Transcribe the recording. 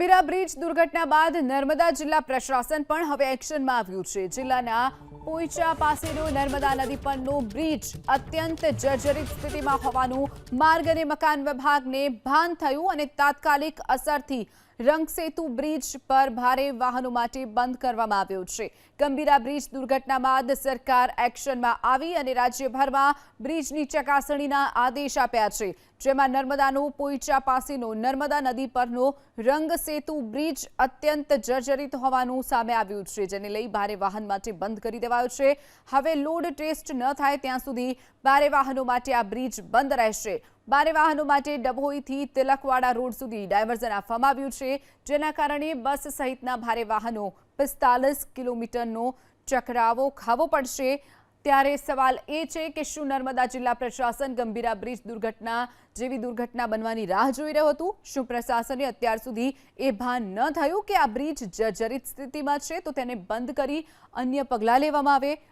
Gambhira bridge દુર્ઘટના બાદ નર્મદા જિલ્લા પ્રશાસન પણ હવે એક્શનમાં આવ્યું છે। જિલ્લાના પોઈચા પાસેનો નર્મદા નદી પરનો બ્રિજ અત્યંત જર્જરિત સ્થિતિમાં હોવાનું માર્ગ અને મકાન વિભાગને ભાન થયું અને તાત્કાલિક અસરથી રંગસેતુ બ્રિજ પર ભારે વાહનો માટે બંધ કરવામાં આવ્યો છે। ગંભીરા બ્રિજ દુર્ઘટના બાદ સરકાર એક્શનમાં આવી અને રાજ્યભરમાં બ્રિજની ચકાસણીના આદેશ આપ્યા છે, જેમાં નર્મદાનો પોઈચા પાસેનો નર્મદા નદી પરનો રંગસેતુ બ્રિજ અત્યંત જર્જરિત હોવાનું સામે આવ્યું છે, જેને લઈ ભારે વાહન માટે બંધ કરી દેવાયો છે। હવે લોડ ટેસ્ટ ન થાય ત્યાં સુધી ભારે વાહનો માટે આ બ્રિજ બંધ રહેશે। ભારે વાહનો માટે ડભોઈથી તિલકવાડા રોડ સુધી ડાયવર્ઝન આપવામાં આવ્યું છે, જેના કારણે બસ સહિતના ભારે વાહનો 45 કિલોમીટરનો ચકરાવો ખાવો પડશે। ત્યારે સવાલ એ છે કે શું નર્મદા જિલ્લા પ્રશાસન ગંભીરા બ્રિજ દુર્ઘટના જેવી દુર્ઘટના બનવાની રાહ જોઈ રહ્યું હતું? શું પ્રશાસને અત્યાર સુધી એ ભાન ન થયું કે આ બ્રિજ જર્જરિત સ્થિતિમાં છે તો તેને બંધ કરી અન્ય પગલાં લેવામાં આવે?